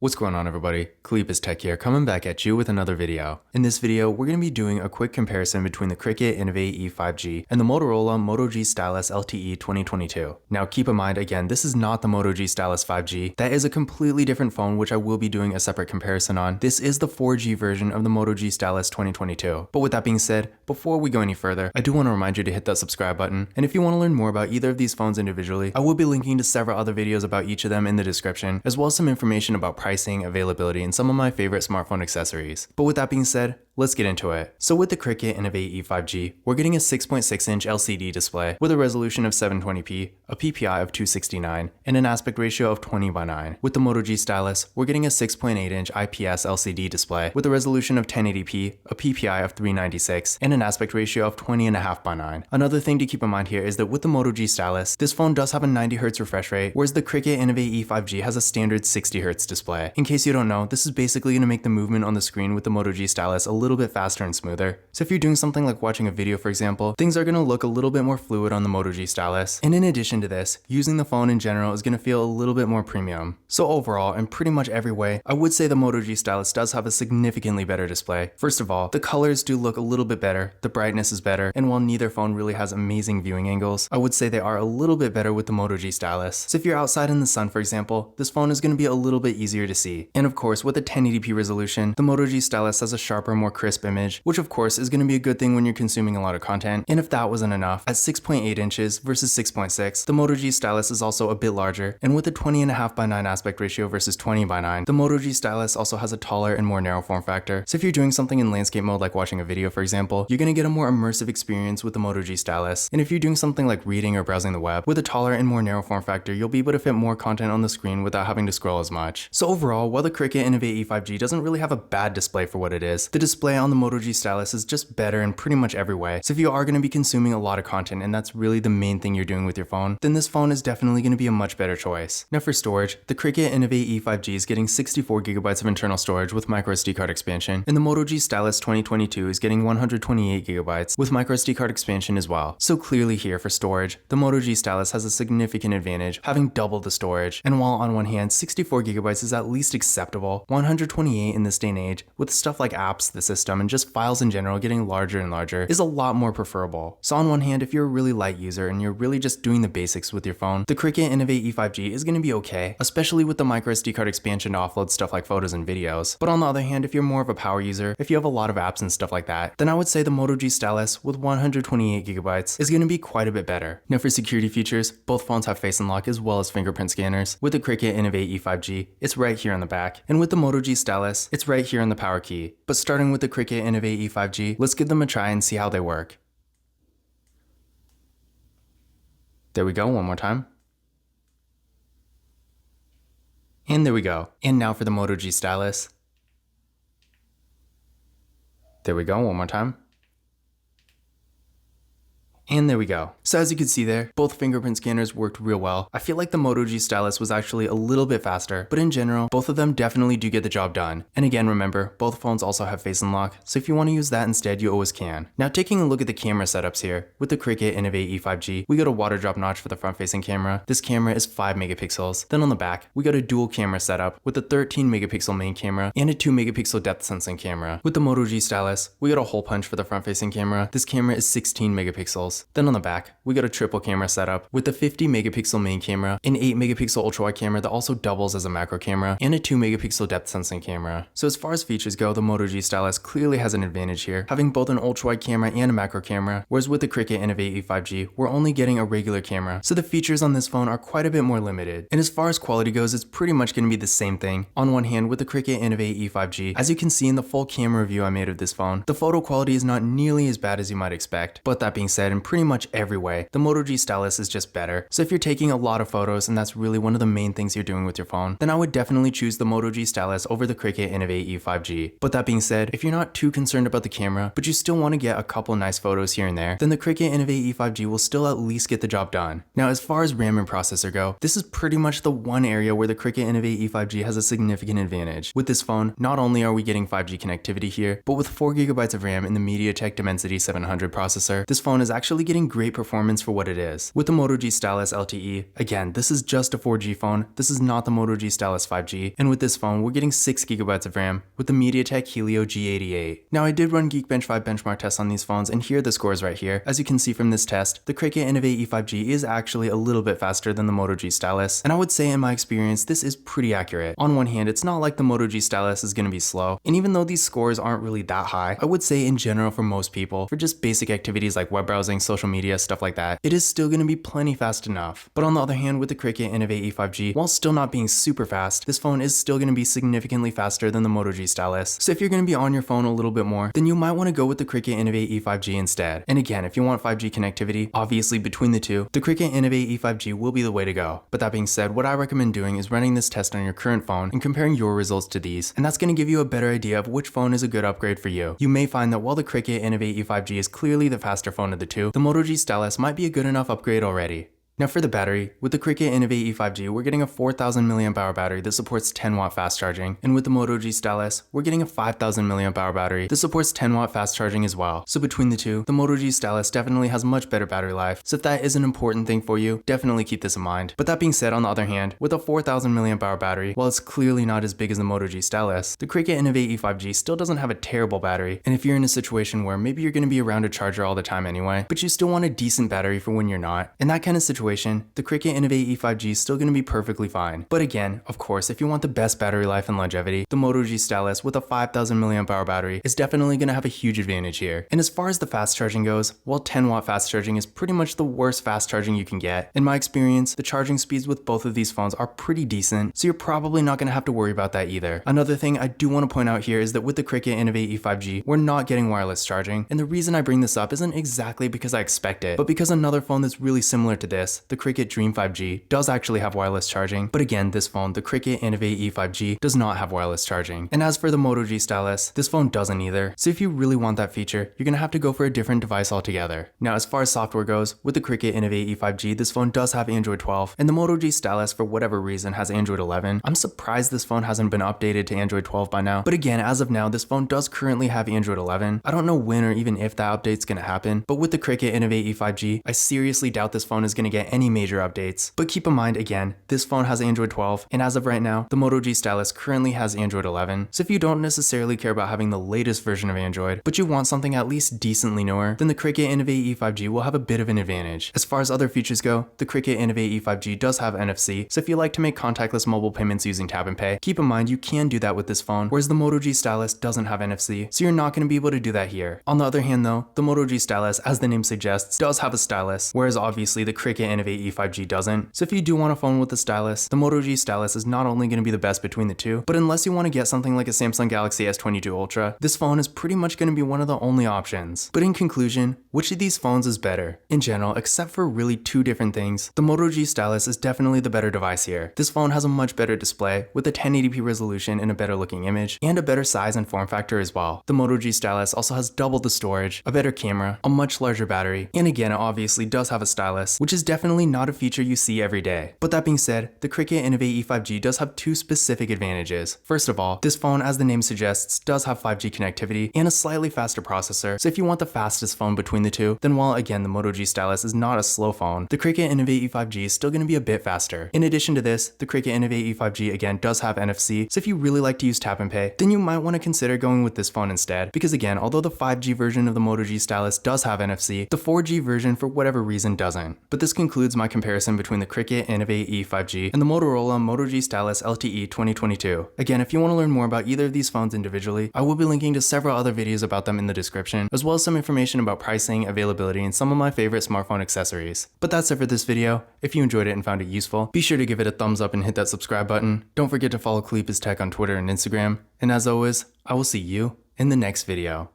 What's going on, everybody? Kalipus Tech here, coming back at you with another video. In this video, we're going to be doing a quick comparison between the Cricket Innovate E5G and the Motorola Moto G Stylus LTE 2022. Now keep in mind, again, this is not the Moto G Stylus 5G. That is a completely different phone, which I will be doing a separate comparison on. This is the 4G version of the Moto G Stylus 2022. But with that being said, before we go any further, I do want to remind you to hit that subscribe button. And if you want to learn more about either of these phones individually, I will be linking to several other videos about each of them in the description, as well as some information about pricing, availability, and some of my favorite smartphone accessories. But with that being said, let's get into it. So with the Cricket Innovate E5G, we're getting a 6.6-inch LCD display with a resolution of 720p, a PPI of 269, and an aspect ratio of 20:9. With the Moto G Stylus, we're getting a 6.8-inch IPS LCD display with a resolution of 1080p, a PPI of 396, and an aspect ratio of 20.5:9. Another thing to keep in mind here is that with the Moto G Stylus, this phone does have a 90Hz refresh rate, whereas the Cricket Innovate E5G has a standard 60Hz display. In case you don't know, this is basically going to make the movement on the screen with the Moto G Stylus a little bit faster and smoother. So if you're doing something like watching a video, for example, things are going to look a little bit more fluid on the Moto G Stylus. And in addition to this, using the phone in general is going to feel a little bit more premium. So overall, in pretty much every way, I would say the Moto G Stylus does have a significantly better display. First of all, the colors do look a little bit better, the brightness is better, and while neither phone really has amazing viewing angles, I would say they are a little bit better with the Moto G Stylus. So if you're outside in the sun, for example, this phone is going to be a little bit easier to see. And of course, with a 1080p resolution, the Moto G Stylus has a sharper, more crisp image, which of course is going to be a good thing when you're consuming a lot of content. And if that wasn't enough, at 6.8 inches versus 6.6, the Moto G Stylus is also a bit larger, and with a 20.5:9 aspect ratio versus 20:9, the Moto G Stylus also has a taller and more narrow form factor. So if you're doing something in landscape mode like watching a video, for example, you're going to get a more immersive experience with the Moto G Stylus. And if you're doing something like reading or browsing the web, with a taller and more narrow form factor, you'll be able to fit more content on the screen without having to scroll as much. So overall, while the Cricket Innovate E5G doesn't really have a bad display for what it is, the display on the Moto G Stylus is just better in pretty much every way. So if you are going to be consuming a lot of content and that's really the main thing you're doing with your phone, then this phone is definitely going to be a much better choice. Now for storage, the Cricket Innovate E5G is getting 64GB of internal storage with microSD card expansion, and the Moto G Stylus 2022 is getting 128GB with microSD card expansion as well. So clearly here for storage, the Moto G Stylus has a significant advantage, having double the storage. And while on one hand 64GB is at least acceptable, 128 in this day and age, with stuff like apps, the system, and just files in general getting larger and larger, is a lot more preferable. So on one hand, if you're a really light user and you're really just doing the basics with your phone, the Cricket Innovate E5G is going to be okay, especially with the microSD card expansion to offload stuff like photos and videos. But on the other hand, if you're more of a power user, if you have a lot of apps and stuff like that, then I would say the Moto G Stylus with 128GB is going to be quite a bit better. Now for security features, both phones have Face Unlock as well as fingerprint scanners. With the Cricket Innovate E5G, it's right here on the back, and with the Moto G Stylus, it's right here on the power key. But starting with the Cricket Innovate E5G, let's give them a try and see how they work. There we go, one more time. And there we go. And now for the Moto G Stylus. There we go, one more time. And there we go. So as you can see there, both fingerprint scanners worked real well. I feel like the Moto G Stylus was actually a little bit faster, but in general, both of them definitely do get the job done. And again, remember, both phones also have Face Unlock, so if you want to use that instead, you always can. Now taking a look at the camera setups here, with the Cricket Innovate E5G, we got a water drop notch for the front-facing camera. This camera is 5 megapixels. Then on the back, we got a dual camera setup with a 13 megapixel main camera and a 2 megapixel depth sensing camera. With the Moto G Stylus, we got a hole punch for the front-facing camera. This camera is 16 megapixels. Then on the back, we got a triple camera setup with a 50 megapixel main camera, an 8 megapixel ultra wide camera that also doubles as a macro camera, and a 2 megapixel depth sensing camera. So as far as features go, the Moto G Stylus clearly has an advantage here, having both an ultra wide camera and a macro camera, whereas with the Cricket Innovate E5G, we're only getting a regular camera. So the features on this phone are quite a bit more limited. And as far as quality goes, it's pretty much going to be the same thing. On one hand, with the Cricket Innovate E5G, as you can see in the full camera review I made of this phone, the photo quality is not nearly as bad as you might expect. But that being said, in pretty much every way, the Moto G Stylus is just better. So if you're taking a lot of photos and that's really one of the main things you're doing with your phone, then I would definitely choose the Moto G Stylus over the Cricket Innovate E5G. But that being said, if you're not too concerned about the camera, but you still want to get a couple nice photos here and there, then the Cricket Innovate E5G will still at least get the job done. Now as far as RAM and processor go, this is pretty much the one area where the Cricket Innovate E5G has a significant advantage. With this phone, not only are we getting 5G connectivity here, but with 4GB of RAM in the MediaTek Dimensity 700 processor, this phone is actually actually getting great performance for what it is. With the Moto G Stylus LTE, again, this is just a 4G phone, this is not the Moto G Stylus 5G, and with this phone, we're getting 6GB of RAM with the MediaTek Helio G88. Now, I did run Geekbench 5 benchmark tests on these phones, and here are the scores right here. As you can see from this test, the Cricket Innovate E5G is actually a little bit faster than the Moto G Stylus, and I would say in my experience, this is pretty accurate. On one hand, it's not like the Moto G Stylus is going to be slow, and even though these scores aren't really that high, I would say in general for most people, for just basic activities like web browsing, social media, stuff like that, it is still going to be plenty fast enough. But on the other hand, with the Cricket Innovate E5G, while still not being super fast, this phone is still going to be significantly faster than the Moto G Stylus. So if you're going to be on your phone a little bit more, then you might want to go with the Cricket Innovate E5G instead. And again, if you want 5G connectivity, obviously between the two, the Cricket Innovate E5G will be the way to go. But that being said, what I recommend doing is running this test on your current phone and comparing your results to these, and that's going to give you a better idea of which phone is a good upgrade for you. You may find that while the Cricket Innovate E5G is clearly the faster phone of the two, the Moto G Stylus might be a good enough upgrade already. Now for the battery, with the Cricket Innovate E5G, we're getting a 4000 mAh battery that supports 10W fast charging, and with the Moto G Stylus, we're getting a 5000 mAh battery that supports 10W fast charging as well. So between the two, the Moto G Stylus definitely has much better battery life, so if that is an important thing for you, definitely keep this in mind. But that being said, on the other hand, with a 4000 mAh battery, while it's clearly not as big as the Moto G Stylus, the Cricket Innovate E5G still doesn't have a terrible battery, and if you're in a situation where maybe you're going to be around a charger all the time anyway, but you still want a decent battery for when you're not, in that kind of situation, the Cricket Innovate E5G is still going to be perfectly fine. But again, of course, if you want the best battery life and longevity, the Moto G Stylus with a 5000 mAh battery is definitely going to have a huge advantage here. And as far as the fast charging goes, while 10W fast charging is pretty much the worst fast charging you can get, in my experience, the charging speeds with both of these phones are pretty decent, so you're probably not going to have to worry about that either. Another thing I do want to point out here is that with the Cricket Innovate E5G, we're not getting wireless charging, and the reason I bring this up isn't exactly because I expect it, but because another phone that's really similar to this, the Cricket Dream 5G, does actually have wireless charging, but again, this phone, the Cricket Innovate E5G, does not have wireless charging. And as for the Moto G Stylus, this phone doesn't either, so if you really want that feature, you're gonna have to go for a different device altogether. Now, as far as software goes, with the Cricket Innovate E5G, this phone does have Android 12, and the Moto G Stylus, for whatever reason, has Android 11. I'm surprised this phone hasn't been updated to Android 12 by now, but again, as of now, this phone does currently have Android 11. I don't know when or even if that update's gonna happen, but with the Cricket Innovate E5G, I seriously doubt this phone is gonna get any major updates. But keep in mind, again, this phone has Android 12, and as of right now, the Moto G Stylus currently has Android 11. So if you don't necessarily care about having the latest version of Android, but you want something at least decently newer, then the Cricket Innovate E5G will have a bit of an advantage. As far as other features go, the Cricket Innovate E5G does have NFC, so if you like to make contactless mobile payments using tap and pay, keep in mind you can do that with this phone, whereas the Moto G Stylus doesn't have NFC, so you're not going to be able to do that here. On the other hand though, the Moto G Stylus, as the name suggests, does have a stylus, whereas obviously the Cricket Innovate E5G doesn't. So if you do want a phone with a stylus, the Moto G Stylus is not only going to be the best between the two, but unless you want to get something like a Samsung Galaxy S22 Ultra, this phone is pretty much going to be one of the only options. But in conclusion, which of these phones is better? In general, except for really two different things, the Moto G Stylus is definitely the better device here. This phone has a much better display with a 1080p resolution and a better looking image, and a better size and form factor as well. The Moto G Stylus also has double the storage, a better camera, a much larger battery, and again, it obviously does have a stylus, which is definitely not a feature you see every day. But that being said, the Cricket Innovate E5G does have two specific advantages. First of all, this phone, as the name suggests, does have 5G connectivity and a slightly faster processor, so if you want the fastest phone between the two, then while again the Moto G Stylus is not a slow phone, the Cricket Innovate E5G is still going to be a bit faster. In addition to this, the Cricket Innovate E5G again does have NFC, so if you really like to use tap and pay, then you might want to consider going with this phone instead, because again, although the 5G version of the Moto G Stylus does have NFC, the 4G version for whatever reason doesn't. But this concludes my comparison between the Cricket Innovate E5G and the Motorola Moto G Stylus LTE 2022. Again, if you want to learn more about either of these phones individually, I will be linking to several other videos about them in the description, as well as some information about pricing, availability, and some of my favorite smartphone accessories. But that's it for this video. If you enjoyed it and found it useful, be sure to give it a thumbs up and hit that subscribe button. Don't forget to follow Khalipa's Tech on Twitter and Instagram. And as always, I will see you in the next video.